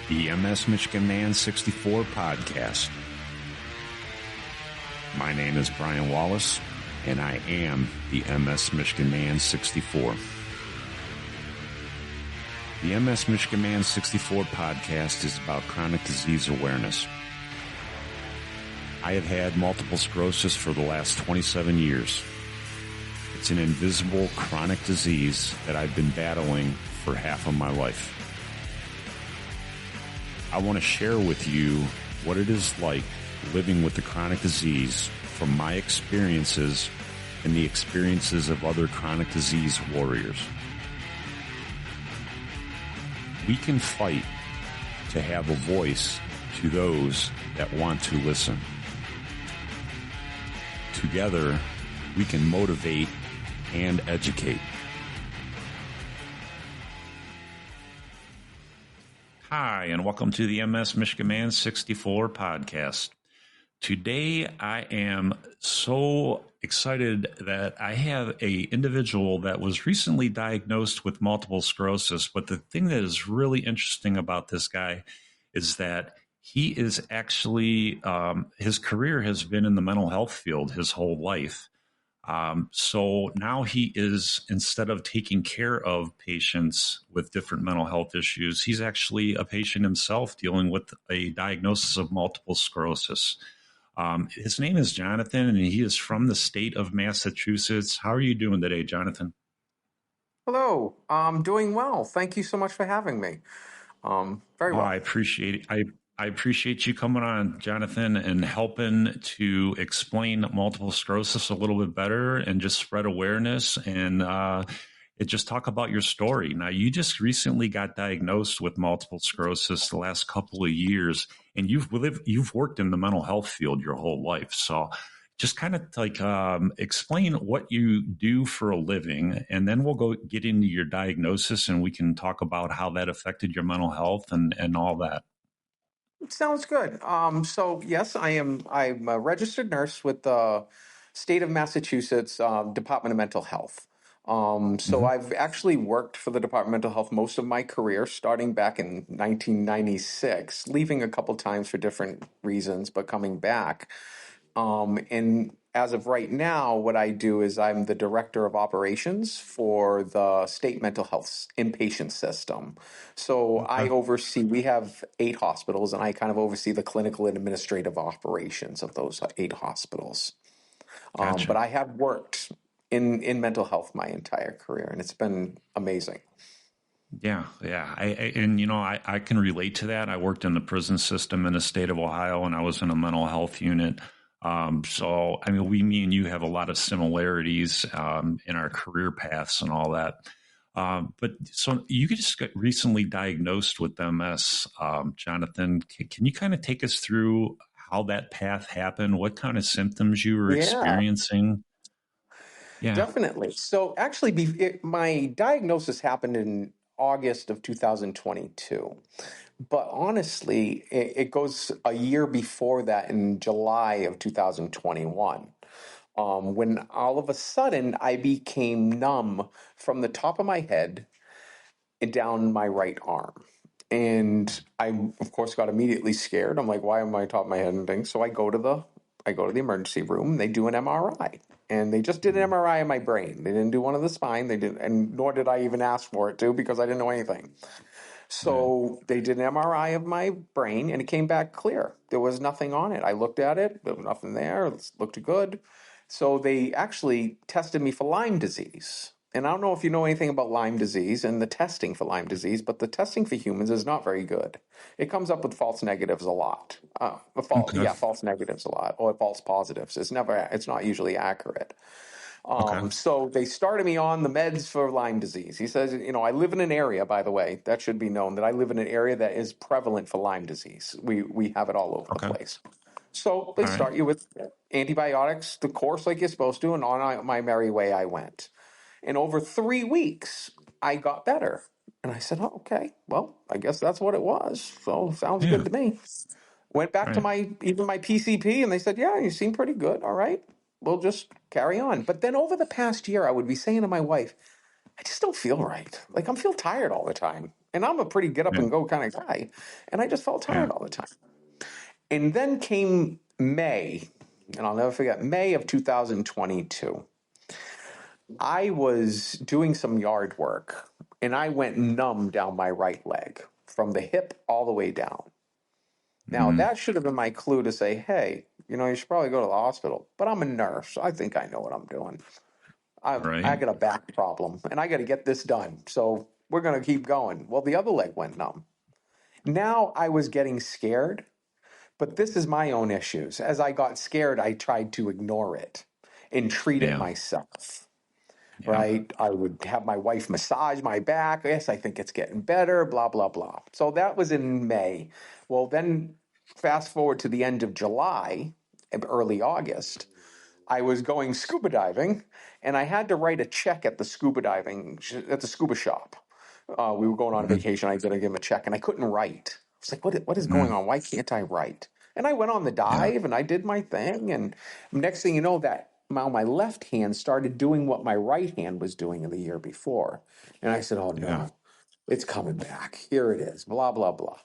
the MS Michigan Man 64 podcast. My name is Brian Wallace, and I am the MS Michigan Man 64. The MS Michigan Man 64 podcast is about chronic disease awareness. I have had multiple sclerosis for the last 27 years. It's an invisible chronic disease that I've been battling for half of my life. I want to share with you what it is like living with the chronic disease from my experiences and the experiences of other chronic disease warriors. We can fight to have a voice to those that want to listen. Together, we can motivate and educate. Hi, and welcome to the MS Michigan Man 64 podcast. Today, I am so excited that I have an individual that was recently diagnosed with multiple sclerosis. But the thing that is really interesting about this guy is that he is actually, his career has been in the mental health field his whole life. So now he is, instead of taking care of patients with different mental health issues, he's actually a patient himself dealing with a diagnosis of multiple sclerosis. His name is Jonathan, and he is from the state of Massachusetts. How are you doing today, Jonathan? Hello, I'm doing well. Thank you so much for having me. Very well. I appreciate it. I appreciate you coming on, Jonathan, and helping to explain multiple sclerosis a little bit better and just spread awareness and just talk about your story. Now, you just recently got diagnosed with multiple sclerosis the last couple of years, and you've worked in the mental health field your whole life. So just kind of like explain what you do for a living, and then we'll go get into your diagnosis, and we can talk about how that affected your mental health and all that. Sounds good. So yes, I'm a registered nurse with the state of Massachusetts Department of Mental Health. I've actually worked for the Department of Mental Health most of my career, starting back in 1996, leaving a couple times for different reasons, but coming back. And as of right now, what I do is I'm the director of operations for the state mental health inpatient system. So I oversee, we have 8 hospitals, and I kind of oversee the clinical and administrative operations of those 8 hospitals. Gotcha. But I have worked in mental health my entire career, and it's been amazing. Yeah. I can relate to that. I worked in the prison system in the state of Ohio, and I was in a mental health unit. Me and you have a lot of similarities in our career paths and all that. So you just got recently diagnosed with MS, Jonathan. Can you kind of take us through how that path happened? What kind of symptoms you were experiencing? Yeah, definitely. So actually, my diagnosis happened in August of 2022. But honestly, it goes a year before that in July of 2021, when all of a sudden I became numb from the top of my head and down my right arm. And I, of course, got immediately scared. I'm like, why am I top of my head and things? So I go to the emergency room. They do an MRI, and they just did an MRI of my brain. They didn't do one of the spine. They didn't, and nor did I even ask for it to, because I didn't know anything. So they did an MRI of my brain, and it came back clear. There was nothing on it. I looked at it. There was nothing there. It looked good. So they actually tested me for Lyme disease. And I don't know if you know anything about Lyme disease and the testing for Lyme disease, but the testing for humans is not very good. It comes up with false negatives a lot. False negatives a lot, or false positives. It's not usually accurate. So they started me on the meds for Lyme disease. He says, I live in an area, by the way, that should be known, that I live in an area that is prevalent for Lyme disease. We have it all over the place. So they start you with antibiotics, the course like you're supposed to, and on my merry way I went. And over 3 weeks, I got better. And I said, okay, well, I guess that's what it was. So sounds good to me. Went back to my PCP, and they said, yeah, you seem pretty good. All right, we'll just carry on. But then over the past year, I would be saying to my wife, I just don't feel right. Like, I feel tired all the time. And I'm a pretty get up Yeah. and go kind of guy. And I just felt Yeah. tired all the time. And then came May, and I'll never forget, May of 2022. I was doing some yard work and I went numb down my right leg from the hip all the way down. Now, Mm, that should have been my clue to say, hey, you should probably go to the hospital. But I'm a nurse. I think I know what I'm doing. I right. got a back problem and I got to get this done. So we're going to keep going. Well, the other leg went numb. Now I was getting scared, but this is my own issues. As I got scared, I tried to ignore it and treat it Yeah. myself. Yeah. Right? I would have my wife massage my back. Yes, I think it's getting better, blah, blah, blah. So that was in May. Well, then fast forward to the end of July, early August, I was going scuba diving and I had to write a check at the scuba shop. We were going on Hmm. vacation. I didn't give him a check and I couldn't write. I was like, what is going Mm, on? Why can't I write? And I went on the yeah. dive and I did my thing. And next thing you know, that now my left hand started doing what my right hand was doing in the year before. And I said, oh Yeah. no, it's coming back. Here it is, blah, blah, blah.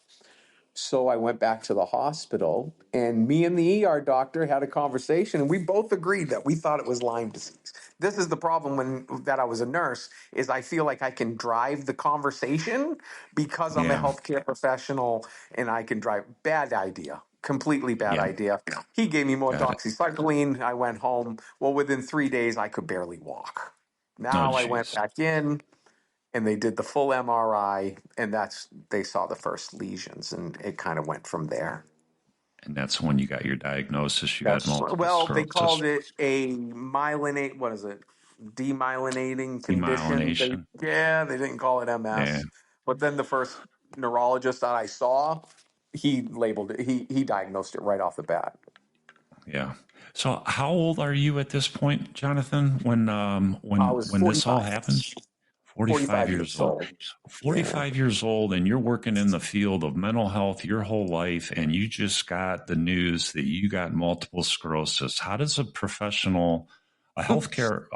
So I went back to the hospital, and me and the ER doctor had a conversation, and we both agreed that we thought it was Lyme disease. This is the problem that I was a nurse, is I feel like I can drive the conversation because I'm a Yeah. healthcare professional and I can drive. Bad idea. Completely bad Yeah. idea. He gave me more Got it. doxycycline. I went home. Well, within 3 days, I could barely walk. Oh, Now I went jeez. back in and they did the full MRI, and they saw the first lesions, and it kind of went from there. And that's when you got your diagnosis. You got That's multiple well, they sclerosis, called it a myelinate. What is it? Demyelinating condition. demyelination. They didn't call it Yeah. MS, but then the first neurologist that I saw, he labeled it. He diagnosed it right off the bat. Yeah. So, how old are you at this point, Jonathan? When I was when this all 45, happened? 45 45 years years old. old. Yeah. 45 years old, and you're working in the field of mental health your whole life, and you just got the news that you got multiple sclerosis. How does a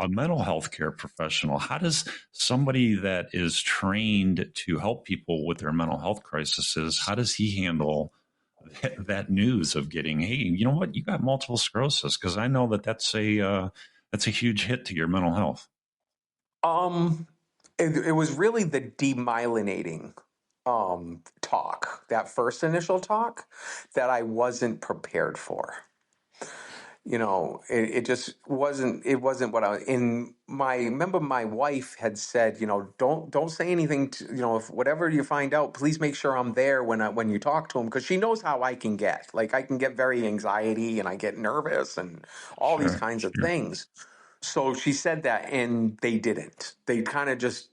mental health care professional, how does somebody that is trained to help people with their mental health crises, how does he handle that news of getting, hey, you know what, you got multiple sclerosis? Because I know that that's a huge hit to your mental health. Um, it was really the demyelinating talk, that first initial talk, that I wasn't prepared for. It just wasn't what I was in my remember my wife had said, don't say anything to, if whatever you find out, please make sure I'm there when you talk to him, because she knows how I can get. Like, I can get very anxiety and I get nervous and all these Sure, kinds of sure. things. So she said that, and they didn't. They kind of just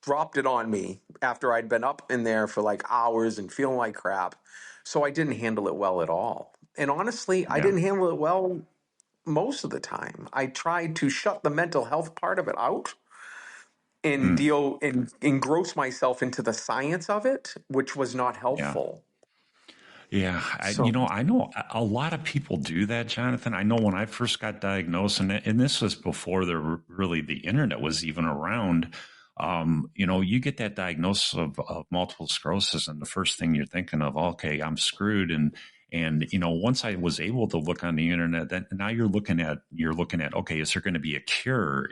dropped it on me after I'd been up in there for like hours and feeling like crap. So I didn't handle it well at all. And honestly, I Yeah. didn't handle it well most of the time. I tried to shut the mental health part of it out and Mm, deal and engross myself into the science of it, which was not yeah. helpful. Yeah, So, I know a lot of people do that, Jonathan. I know when I first got diagnosed, and this was before really the internet was even around. You get that diagnosis of multiple sclerosis, and the first thing you're thinking of, okay, I'm screwed. And once I was able to look on the internet, then now you're looking at, okay, is there going to be a cure?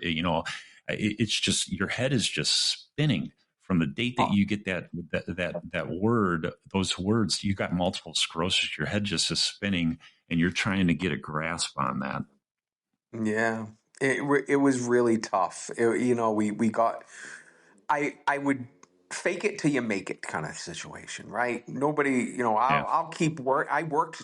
It's just your head is just spinning from the date that uh, you get that word, those words, you got multiple sclerosis, your head just is spinning and you're trying to get a grasp on that. yeah, it was really tough. We got I would fake it till you make it kind of situation, right? Nobody, Yeah. I'll keep work. I worked.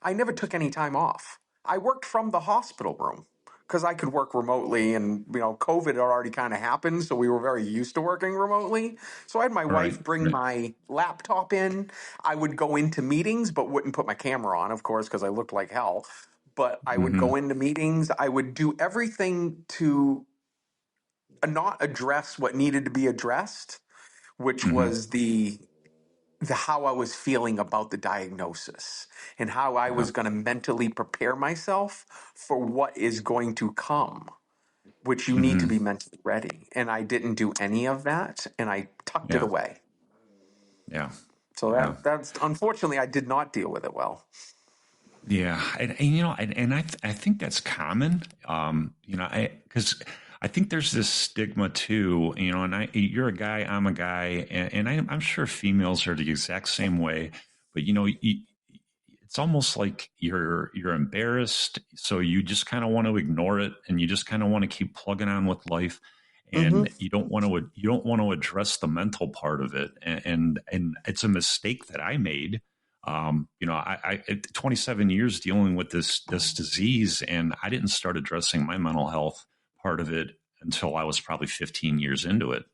I never took any time off. I worked from the hospital room because I could work remotely, and COVID had already kind of happened, so we were very used to working remotely. So I had my Right. wife bring Right. my laptop in. I would go into meetings, but wouldn't put my camera on, of course, because I looked like hell. But I would Mm-hmm. go into meetings. I would do everything to not address what needed to be addressed, which Mm-hmm. was the how I was feeling about the diagnosis and how I Yeah. was going to mentally prepare myself for what is going to come. which you need to Hmm. be mentally ready. And I didn't do any of that, and I tucked it Yeah. away. Yeah. So Yeah. that's unfortunately I did not deal with it well. Yeah, and I think that's common. Because I think there's this stigma too. And you're a guy, I'm a guy, and I'm sure females are the exact same way. But it's almost like you're embarrassed, so you just kind of want to ignore it, and you just kind of want to keep plugging on with life, Hmm. and you don't want to address the mental part of it, and it's a mistake that I made. I 27 years dealing with this disease, and I didn't start addressing my mental health part of it until I was probably 15 years into it.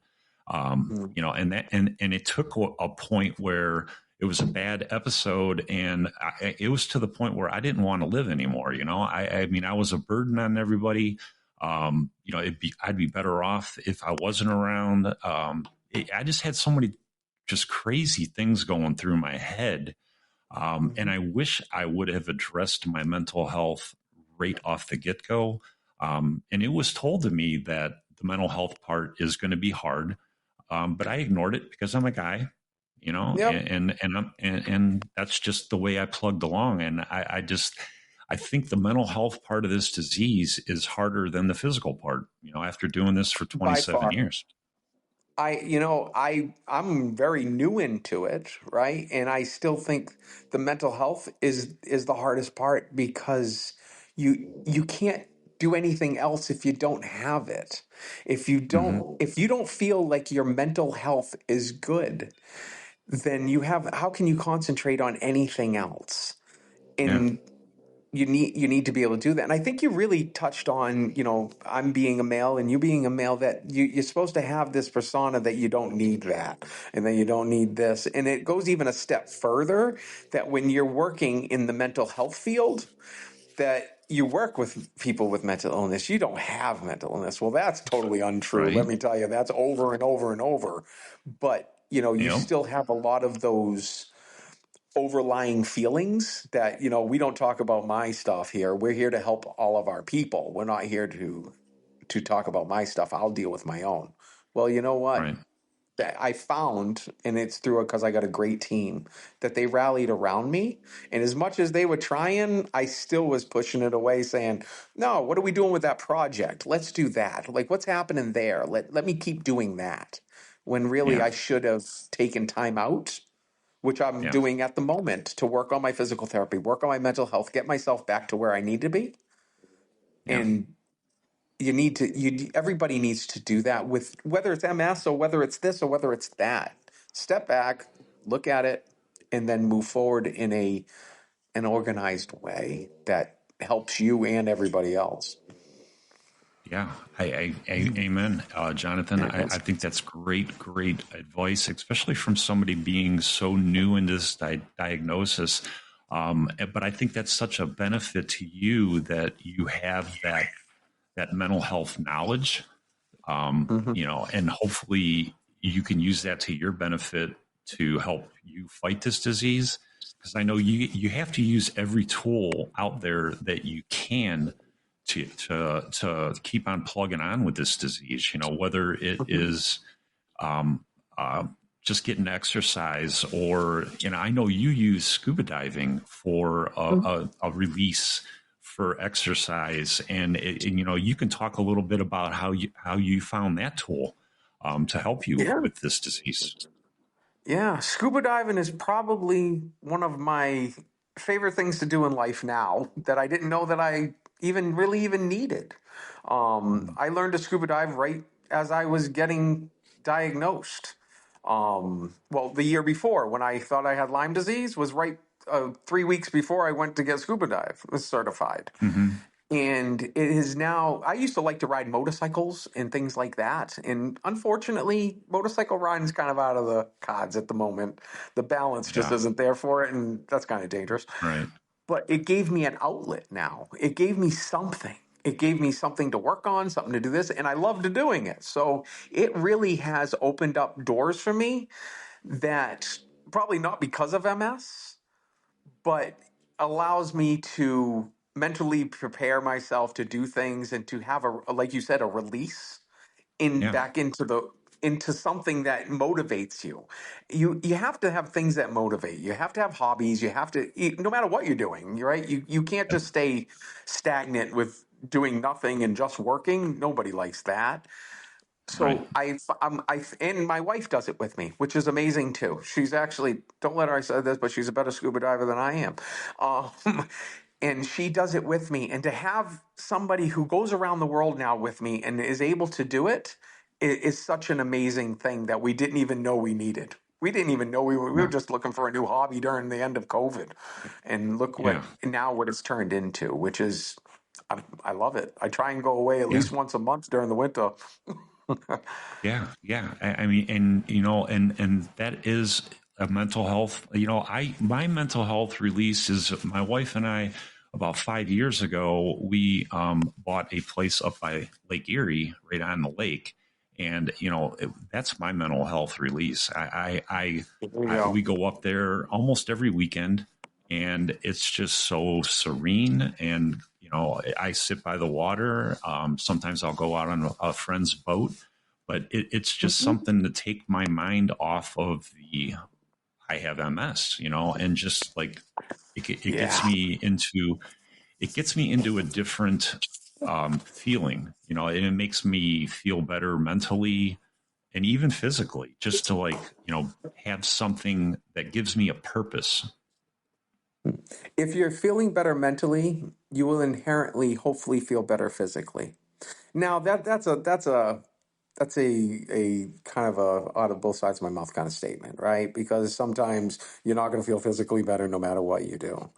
And it took a point where it was a bad episode, and it was to the point where I didn't want to live anymore. I mean, I was a burden on everybody. I'd be better off if I wasn't around. I just had so many just crazy things going through my head, and Hmm. I wish I would have addressed my mental health right off the get go. And it was told to me that the mental health part is going to be hard, but I ignored it because I'm a guy, Yep. and that's just the way I plugged along. And I think the mental health part of this disease is harder than the physical part. After doing this for By 27 far. years. I'm very new into it, right? And I still think the mental health is the hardest part because you can't do anything else if you don't have it. Hmm. If you don't feel like your mental health is good, then how can you concentrate on anything else? Yeah. And you need to be able to do that. And I think you really touched on, I'm being a male and you being a male, that you're supposed to have this persona that you don't need that and that you don't need this. And it goes even a step further, that when you're working in the mental health field, that you work with people with mental illness, you don't have mental illness. Well, that's totally untrue. Let Right. me tell you, that's over and over and over. But, you Yep. still have a lot of those overlying feelings that we don't talk about my stuff here. We're here to help all of our people. We're not here to talk about my stuff. I'll deal with my own. Well, you know what, Right. that I found, and it's through it because I got a great team, that they rallied around me. And as much as they were trying, I still was pushing it away, saying, no, what are we doing with that project? Let's do that. Like, what's happening there? Let me keep doing that, when really Yeah. I should have taken time out, which I'm Yeah. doing at the moment, to work on my physical therapy, work on my mental health, get myself back to where I need to be. Yeah. And everybody needs to do that, with whether it's MS or whether it's this or whether it's that. Step back, look at it, and then move forward in an organized way that helps you and everybody else. Yeah, amen, Jonathan. I think that's great advice, especially from somebody being so new in this diagnosis. But I think that's such a benefit to you that you have that mental health knowledge, Hmm. and hopefully you can use that to your benefit to help you fight this disease. Because I know you have to use every tool out there that you can to keep on plugging on with this disease. Whether it Hmm. is um, uh, just getting exercise, or I know you use scuba diving for a release for exercise, and you can talk a little bit about how you found that tool to help you Yeah. with this disease. Yeah, scuba diving is probably one of my favorite things to do in life now, that I didn't know that I even needed. I learned to scuba dive right as I was getting diagnosed. Well, the year before, when I thought I had Lyme disease, was right 3 weeks before I went to get scuba dive certified. Hmm. And it is now, I used to like to ride motorcycles and things like that. And unfortunately, motorcycle riding is kind of out of the cards at the moment. The balance just Yeah. isn't there for it. And that's kind of dangerous. Right. But it gave me an outlet now. It gave me something. It gave me something to work on, something to do this. And I loved doing it. So it really has opened up doors for me, that probably not because of MS, but allows me to mentally prepare myself to do things and to have like you said, a release in Yeah. back into something that motivates you. You have to have things that motivate. You have to have hobbies. You have to, no matter what you're doing, you're right. You can't Yep. just stay stagnant with doing nothing and just working. Nobody likes that. Right. So and my wife does it with me, which is amazing too. She's actually, don't let her say this, but she's a better scuba diver than I am. Um, and she does it with me. And to have somebody who goes around the world now with me and is able to do it is such an amazing thing that we didn't even know we needed. We didn't even know we were Yeah. just looking for a new hobby during the end of COVID. And look Yeah. what it's turned into, which is, I love it. I try and go away at Yeah. least once a month during the winter. Yeah. Yeah. I mean, and and that is a mental health. My mental health release is my wife and I. About 5 years ago, we bought a place up by Lake Erie, right on the lake, and that's my mental health release. There you We go. go up there almost every weekend, and it's just so serene. And I sit by the water. Sometimes I'll go out on a friend's boat, but it's just Mhm. something to take my mind off of the I have MS, and just like it gets Yeah. me into a different feeling, and it makes me feel better mentally and even physically, just to have something that gives me a purpose. If you're feeling better mentally, you will inherently, hopefully, feel better physically. Now that's a kind of a out of both sides of my mouth kind of statement, right? Because sometimes you're not going to feel physically better no matter what you do.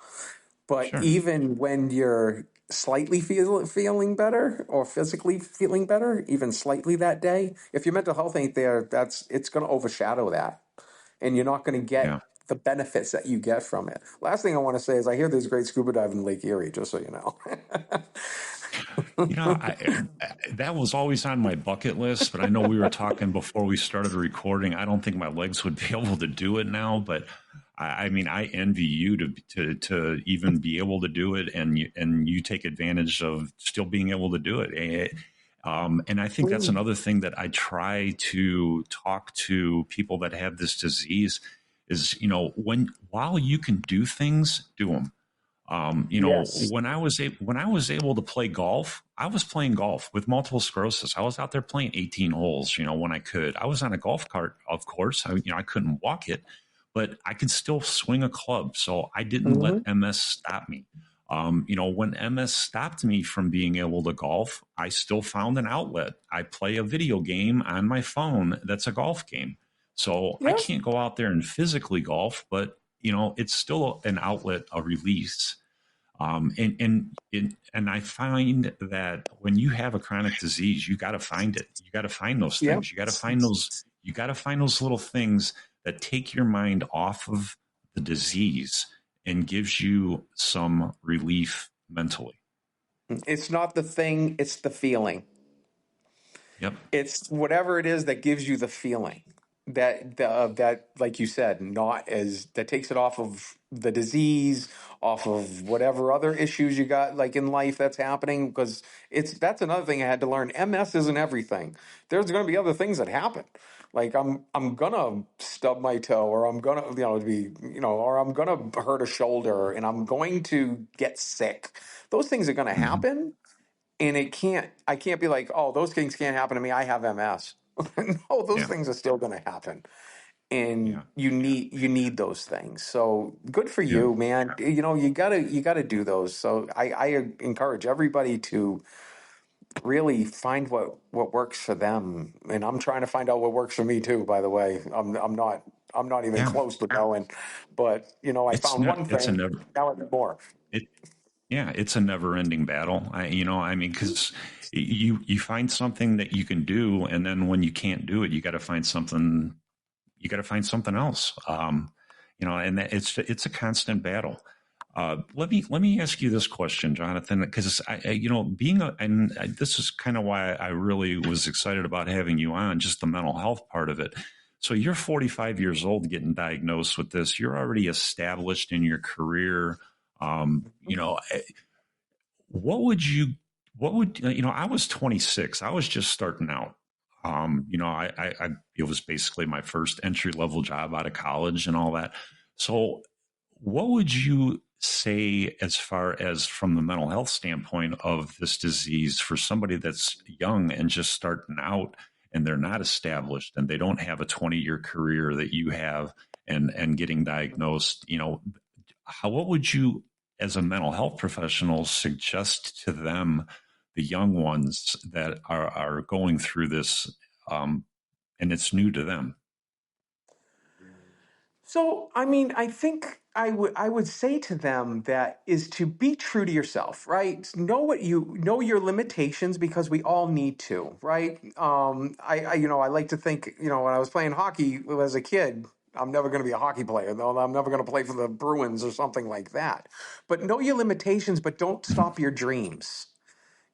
But Sure. even when you're slightly feeling better or physically feeling better, even slightly that day, if your mental health ain't there, it's going to overshadow that, and you're not going to Yeah. get the benefits that you get from it. Last thing I want to say is I hear there's great scuba diving in Lake Erie, just so you know. That was always on my bucket list, but I know we were talking before we started recording. I don't think my legs would be able to do it now, but I mean, I envy you to even be able to do it, and you take advantage of still being able to do it. And I think that's another thing that I try to talk to people that have this disease is, while you can do things, do them. Yes. When I was able to play golf, I was playing golf with multiple sclerosis. I was out there playing 18 holes, when I could. I was on a golf cart, of course. I couldn't walk it, but I could still swing a club. So I didn't let Hmm. MS stop me. When MS stopped me from being able to golf, I still found an outlet. I play a video game on my phone that's a golf game. So I Yeah. can't go out there and physically golf, but it's still an outlet, a release. And I find that when you have a chronic disease, you got to find it. You got to find those Yeah. things. You got to find those. You got to find those little things that take your mind off of the disease and gives you some relief mentally. It's not the thing, it's the feeling. Yep. It's whatever it is that gives you the feeling that like you said, not as that takes it off of the disease, off of whatever other issues you got like in life that's happening. Because that's another thing I had to learn. MS isn't everything. There's going to be other things that happen. Like I'm gonna stub my toe, or I'm gonna or I'm gonna hurt a shoulder, and I'm going to get sick. Those things are going to Mm-hmm. happen, and I can't be like, oh, those things can't happen to me, I have MS. No, those Yeah. things are still going to happen, Yeah. and you need those things. So good for Yeah. you, man. You gotta do those. So I encourage everybody to really find what works for them, and I'm trying to find out what works for me too, by the way. I'm not even Yeah. close to knowing, but I It's found not. one It's a thing. never. Now I need more. It. Yeah. It's a never-ending battle. I mean, because you find something that you can do, and then when you can't do it, you got to find something. You got to find something else. And it's a constant battle. Let me ask you this question, Jonathan, because being and this is kind of why I really was excited about having you on, just the mental health part of it. So you're 45 years old, getting diagnosed with this. You're already established in your career. what would you, what would, I was 26. I was just starting out. It was basically my first entry level job out of college and all that. So what would you say as far as from the mental health standpoint of this disease for somebody that's young and just starting out and they're not established and they don't have a 20-year career that you have and getting diagnosed, what would you as a mental health professional suggest to them, the young ones that are going through this, and it's new to them? So, I mean, I think I would say to them that is to be true to yourself, right? Know your limitations because we all need to, right? I like to think, when I was playing hockey as a kid, I'm never going to be a hockey player, though. I'm never going to play for the Bruins or something like that. But know your limitations, but don't stop your dreams.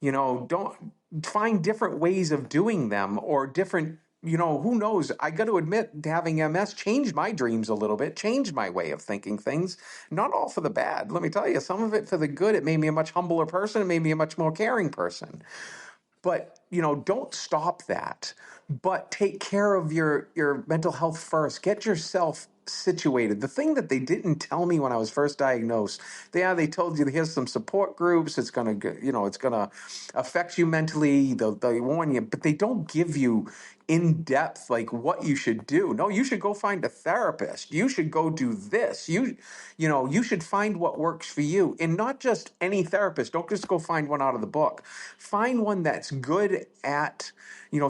Don't find different ways of doing them or different, who knows? I got to admit, having MS changed my dreams a little bit, changed my way of thinking things. Not all for the bad. Let me tell you, some of it for the good. It made me a much humbler person. It made me a much more caring person. But don't stop that, but take care of your mental health first. Get yourself situated. The thing that they didn't tell me when I was first diagnosed, they told you here's some support groups. It's gonna affect you mentally. They'll warn you, but they don't give you in depth like what you should do. No, you should go find a therapist. You should go do this. You should find what works for you, and not just any therapist. Don't just go find one out of the book. Find one that's good at,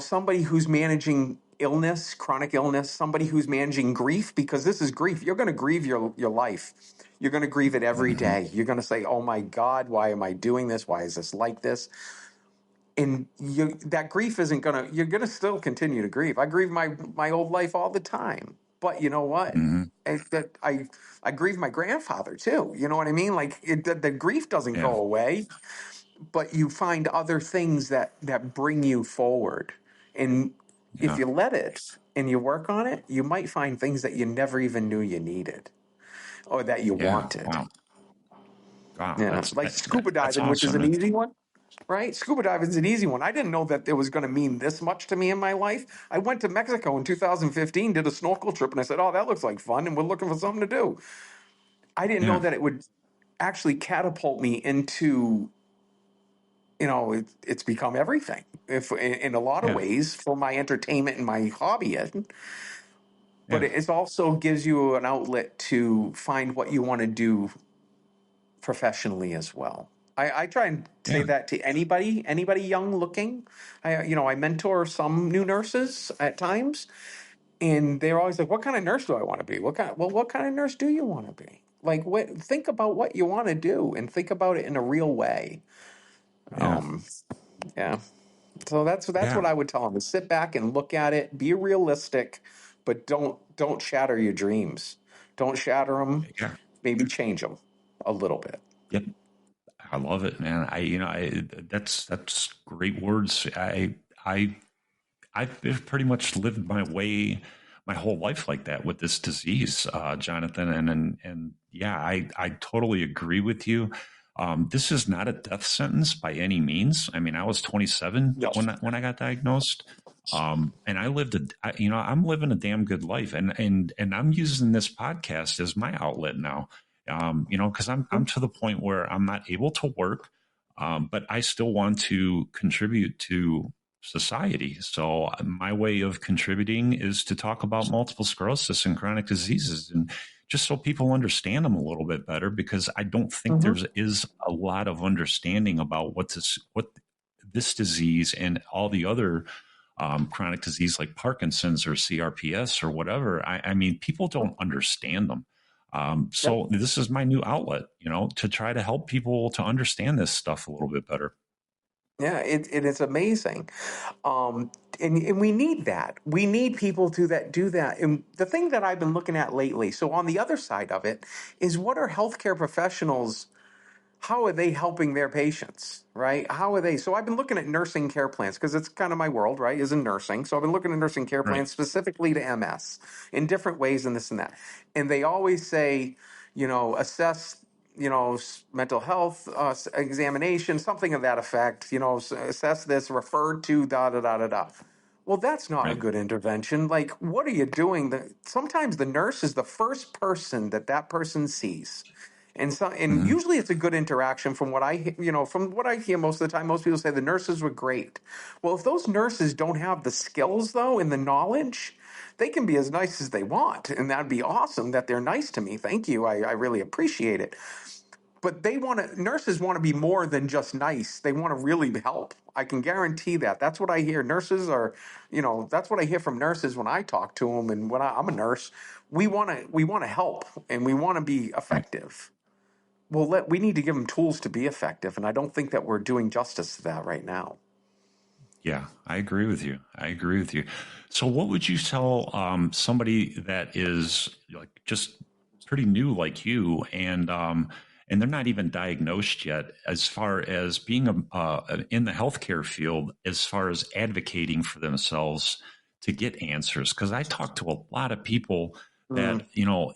somebody who's managing illness, chronic illness, somebody who's managing grief, because this is grief. You're going to grieve your life. You're going to grieve it every Mm-hmm. day. You're going to say, "Oh my God, why am I doing this? Why is this like this?" And that grief isn't gonna. You're gonna still continue to grieve. I grieve my old life all the time. But you know what? Mm-hmm. I grieve my grandfather too. You know what I mean? Like the grief doesn't Yeah. go away, but you find other things that bring you forward. And if Yeah. you let it and you work on it, you might find things that you never even knew you needed or that you Yeah. wanted. Wow. Wow. Yeah, like scuba That's diving, which is awesome. an easy one. Right? Scuba diving is an easy one. I didn't know that it was going to mean this much to me in my life. I went to Mexico in 2015, did a snorkel trip, and I said, "Oh, that looks like fun," and we're looking for something to do. I didn't know Yeah. that it would actually catapult me into, it's become everything. If in a lot of Yeah. ways for my entertainment and my hobby, but Yeah. it also gives you an outlet to find what you want to do professionally as well. I try and say Yeah. that to anybody young looking. I mentor some new nurses at times, and they're always like, "What kind of nurse do I want to be? What kind of nurse do you want to be? Like, think about what you want to do, and think about it in a real way." Yeah. Yeah. So that's Yeah. what I would tell them: is sit back and look at it, be realistic, but don't shatter your dreams. Don't shatter them. Yeah. Maybe change them a little bit. Yep. I love it, man. That's great words. I I've pretty much lived my way my whole life like that with this disease, Jonathan. And yeah, I totally agree with you. This is not a death sentence by any means. I mean, I was 27 No. when I got diagnosed, and I'm living a damn good life, and I'm using this podcast as my outlet now. Because I'm to the point where I'm not able to work, but I still want to contribute to society. So my way of contributing is to talk about multiple sclerosis and chronic diseases, and just so people understand them a little bit better, because I don't think Mhm. there's is a lot of understanding about what this disease and all the other chronic disease like Parkinson's or CRPS or whatever. I mean, people don't understand them. Yep. So this is my new outlet, to try to help people to understand this stuff a little bit better. Yeah, it is amazing, and we need that. We need people that do that. And the thing that I've been looking at lately, so on the other side of it, is what are healthcare professionals? How are they helping their patients? Right? How are they? So I've been looking at nursing care plans because it's kind of my world, right? Is in nursing. So I've been looking at nursing care Right. plans specifically to MS in different ways and this and that. And they always say, assess. mental health examination, something of that effect, assess this, referred to, da da da da da. Well, that's not a Right. good intervention. Like, what are you doing? Sometimes the nurse is the first person that person sees. And Hmm. usually it's a good interaction from from what I hear most of the time. Most people say the nurses were great. Well, if those nurses don't have the skills though and the knowledge, they can be as nice as they want, and that'd be awesome that they're nice to me. Thank you, I really appreciate it. But nurses want to be more than just nice. They want to really help. I can guarantee that. That's what I hear. Nurses are, that's what I hear from nurses when I talk to them. And when I'm a nurse, we want to help and we want to be Right. effective. Well, we need to give them tools to be effective, and I don't think that we're doing justice to that right now. Yeah, I agree with you. I agree with you. So, what would you tell somebody that is like just pretty new, like you, and they're not even diagnosed yet, as far as being in the healthcare field, as far as advocating for themselves to get answers? Because I talk to a lot of people Mm, that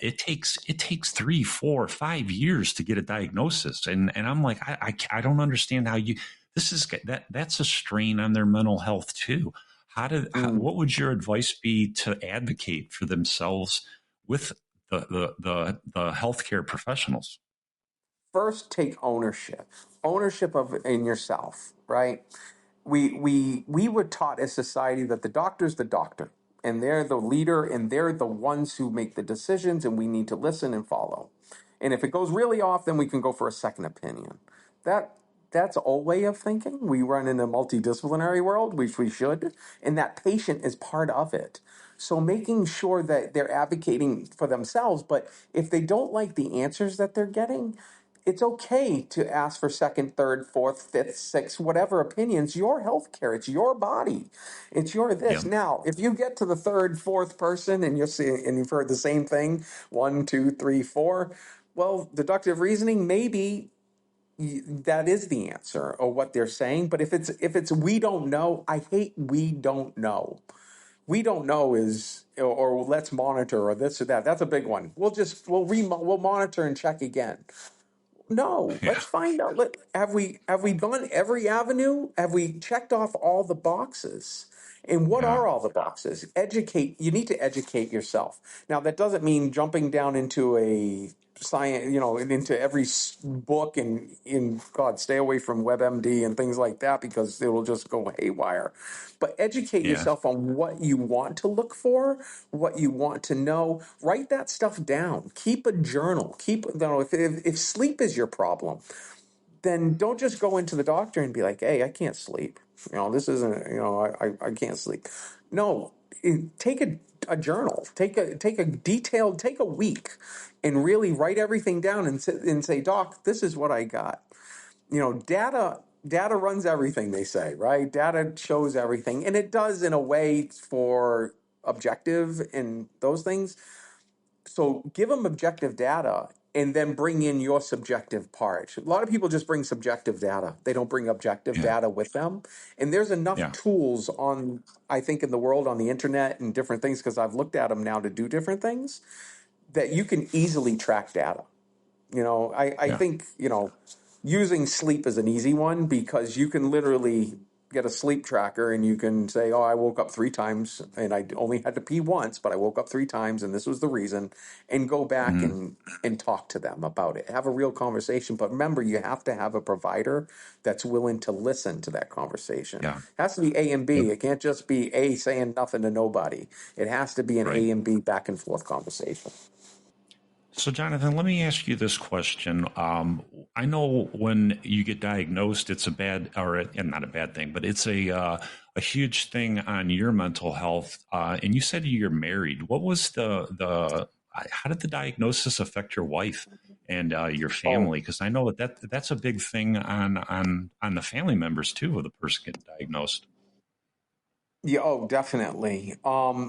it takes 3, 4, 5 years to get a diagnosis, and I'm like, I don't understand how you this is that's a strain on their mental health too. mm. What would your advice be to advocate for themselves with the healthcare professionals? First, take ownership of in yourself, right? We were taught as society that the doctor's the doctor, and they're the leader, and they're the ones who make the decisions, and we need to listen and follow. And if it goes really off, then we can go for a second opinion. That that's old way of thinking. We run in a multidisciplinary world, which we should, and that patient is part of it. So making sure that they're advocating for themselves, but if they don't like the answers that they're getting, it's okay to ask for second, third, fourth, fifth, sixth, whatever opinions. Your healthcare, it's your body, it's your Yeah, this. Now, if you get to the third, fourth person and you're seeing and you've heard the same thing, one, two, three, four, well, deductive reasoning, maybe that is the answer or what they're saying. But if it's we don't know, I hate we don't know. We don't know is or let's monitor or this or that. That's a big one. We'll monitor and check again. No, yeah, let's find out. Have we gone every avenue? Have we checked off all the boxes? And what yeah, are all the boxes? Educate. You need to educate yourself. Now, that doesn't mean jumping down into a science, and into every book and in God, stay away from WebMD and things like that because it will just go haywire. But educate yeah, yourself on what you want to look for, what you want to know. Write that stuff down. Keep a journal. If sleep is your problem, then don't just go into the doctor and be like, "Hey, I can't sleep. This isn't. I can't sleep." No, take a journal. Take a week, and really write everything down and say, "Doc, this is what I got." Data runs everything, they say, right? Data shows everything, and it does in a way for objective and those things. So give them objective data and then bring in your subjective part. A lot of people just bring subjective data. They don't bring objective yeah, data with them. And there's enough yeah, tools I think, in the world on the internet and different things, because I've looked at them now to do different things, that you can easily track data. I yeah, think, using sleep is an easy one because you can literally get a sleep tracker and you can say, oh, I woke up 3 times and I only had to pee once, but I woke up 3 times and this was the reason, and go back mhm, and talk to them about it. Have a real conversation. But remember, you have to have a provider that's willing to listen to that conversation. yeah. It has to be A and Yep. B. It can't just be A saying nothing to nobody. It has to be an Right. A and B back and forth conversation. So, Jonathan, let me ask you this question. I know when you get diagnosed, it's a bad, and not a bad thing, but it's a huge thing on your mental health. And you said you're married. What was how did the diagnosis affect your wife and your Oh, family? Because I know that's a big thing on the family members too of the person getting diagnosed. yeah, oh, definitely.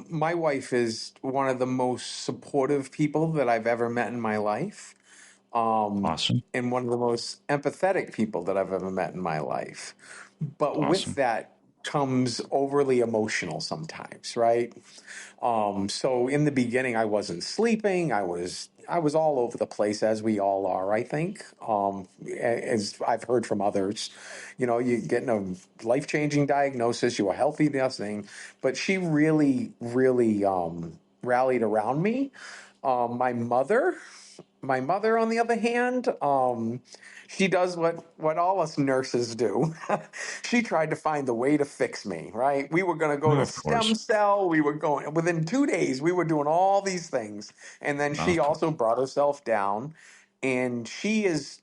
My wife is one of the most supportive people that I've ever met in my life, Awesome, and one of the most empathetic people that I've ever met in my life. But with awesome. that comes overly emotional sometimes, right? So in the beginning, I wasn't sleeping. I was I was all over the place, as we all are, I think. As I've heard from others, you getting a life-changing diagnosis, you were healthy, nothing, but she really, really rallied around me. Um, my mother, my mother, on the other hand, she does what all us nurses do. She tried to find the way to fix me, right? We were going to go No, to of course. stem cell. We were going within 2 days. We were doing all these things, and then No, she of course. also brought herself down. And she's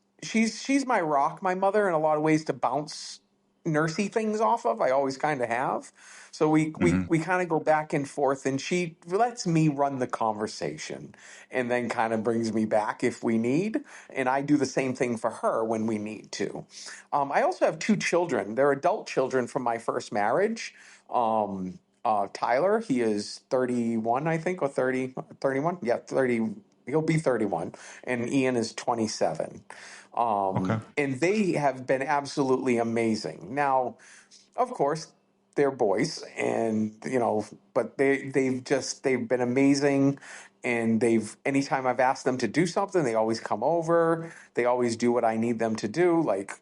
my rock, my mother, in a lot of ways to bounce nursey things off of. I always kind of have. So we we Hmm. we kind of go back and forth, and she lets me run the conversation, and then kind of brings me back if we need. And I do the same thing for her when we need to. I also have two children. They're adult children from my first marriage. Tyler, he is 31, I think, or 30, 31. Yeah, 30. He'll be 31. And Ian is 27. Okay. And they have been absolutely amazing. Now, of course, they're boys, and but they've been amazing, and they've anytime I've asked them to do something, they always come over. They always do what I need them to do. Like,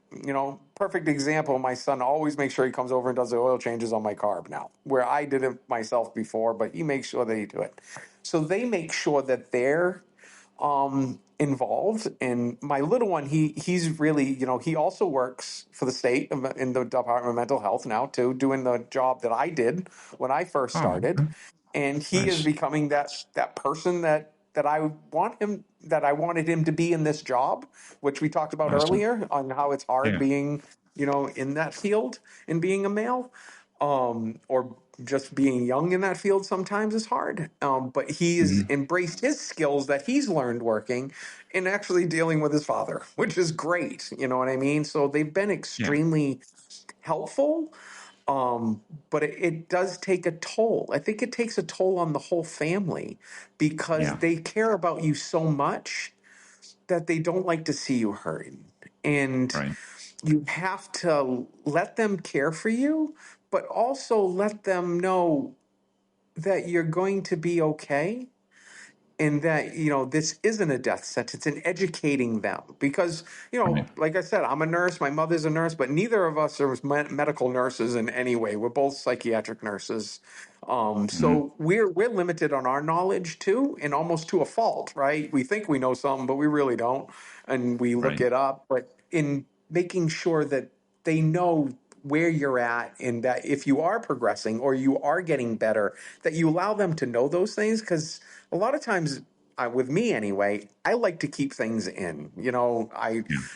perfect example, my son always makes sure he comes over and does the oil changes on my car now, where I did it myself before, but he makes sure that he do it. So they make sure that they're involved. And my little one, he's really, he also works for the state in the Department of Mental Health now too, doing the job that I did when I first Oh, started. okay. And he is Nice. becoming that person that I wanted him to be in this job, which we talked about Awesome. earlier on how it's hard Yeah. being, in that field and being a male, or just being young in that field sometimes is hard. But he has Hmm. embraced his skills that he's learned working and actually dealing with his father, which is great. You know what I mean? So they've been Yeah. extremely helpful. But it does take a toll. I think it takes a toll on the whole family because Yeah. they care about you so much that they don't like to see you hurting. And Right. you have to let them care for you, but also let them know that you're going to be okay, and that this isn't a death sentence, and educating them because Right. like I said, I'm a nurse, my mother's a nurse, but neither of us are medical nurses in any way. We're both psychiatric nurses. Hmm. So we're limited on our knowledge too, and almost to a fault, right? We think we know something, but we really don't, and we look Right. it up. But in making sure that they know where you're at, and that if you are progressing or you are getting better, that you allow them to know those things. Because a lot of times, with me anyway, I like to keep things in. Yeah.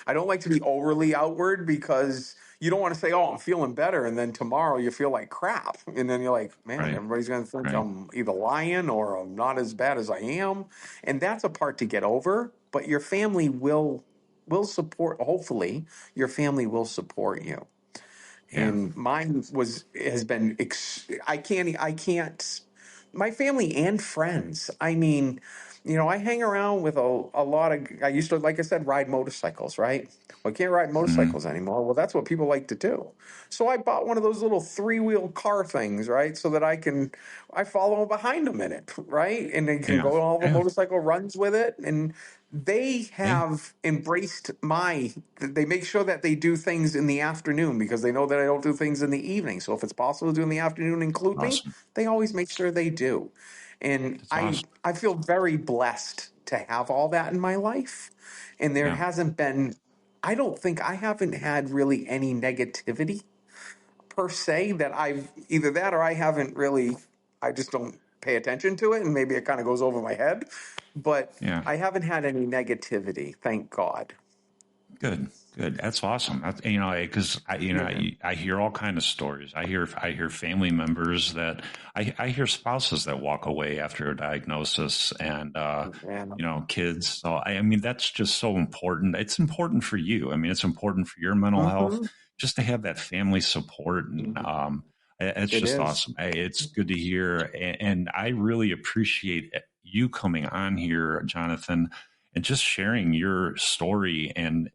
I don't like to be overly outward, because you don't want to say, "Oh, I'm feeling better," and then tomorrow you feel like crap, and then you're like, "Man, Right. everybody's going to think Right. I'm either lying or I'm not as bad as I am," and that's a part to get over. But your family will support. Hopefully, your family will support you. Yeah. And mine has been I can't my family and friends. I mean, I hang around with a lot of, I used to, like I said, ride motorcycles, right? Well, I can't ride Hmm. motorcycles anymore. Well, that's what people like to do. So I bought one of those little three-wheel car things, right? So that I follow behind them in it, right? And they can Yeah. go on all the Yeah. motorcycle runs with it. And they Yeah. have embraced they make sure that they do things in the afternoon, because they know that I don't do things in the evening. So if it's possible to do in the afternoon, include me. Awesome. They always make sure they do. And That's I awesome. I feel very blessed to have all that in my life. And there Yeah. hasn't been, I don't think, I haven't had really any negativity per se, that I've either that or I haven't really, I just don't pay attention to it, and maybe it kind of goes over my head. But Yeah. I haven't had any negativity, thank God. Good, good. That's awesome. That's, because Yeah. I hear all kind of stories. I hear family members that I hear spouses that walk away after a diagnosis, and Yeah. kids. So I mean, that's just so important. It's important for you. I mean, it's important for your mental health Hmm. just to have that family support, and it's It just is. awesome. It's good to hear, and I really appreciate you coming on here, Jonathan, and just sharing your story and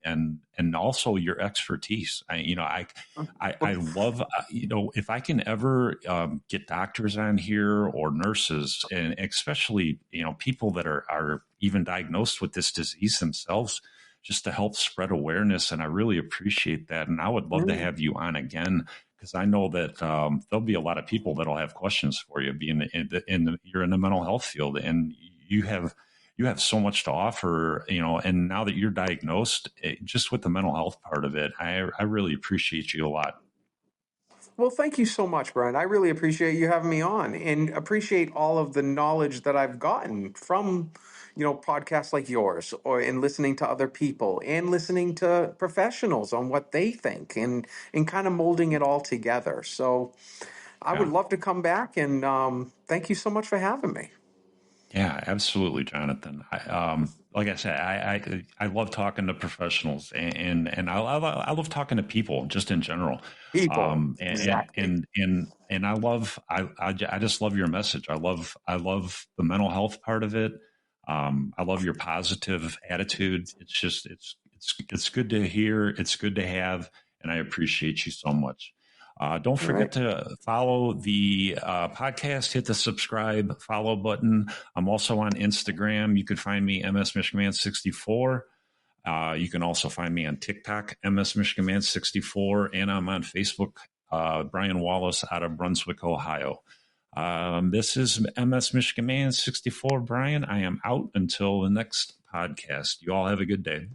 also your expertise. I love, if I can ever get doctors on here or nurses, and especially, people that are even diagnosed with this disease themselves, just to help spread awareness. And I really appreciate that. And I would love to Mm. have you on again, because I know that there'll be a lot of people that'll have questions for you. Being you're in the mental health field, and you have so much to offer, and now that you're diagnosed, just with the mental health part of it, I really appreciate you a lot. Well, thank you so much, Brian. I really appreciate you having me on and appreciate all of the knowledge that I've gotten from, podcasts like yours or in listening to other people and listening to professionals on what they think and kind of molding it all together. So I would Yeah. love to come back and thank you so much for having me. Yeah, absolutely, Jonathan. Like I said, I love talking to professionals, and I love talking to people just in general. People, And exactly. I just love your message. I love the mental health part of it. I love your positive attitude. It's good to hear. It's good to have, and I appreciate you so much. Don't All right. forget to follow the podcast, hit the subscribe, follow button. I'm also on Instagram. You can find me, MS Michigan 64. You can also find me on TikTok, MS Michigan 64, and I'm on Facebook, Brian Wallace out of Brunswick, Ohio. This is MS Michigan 64, Brian. I am out until the next podcast. You all have a good day.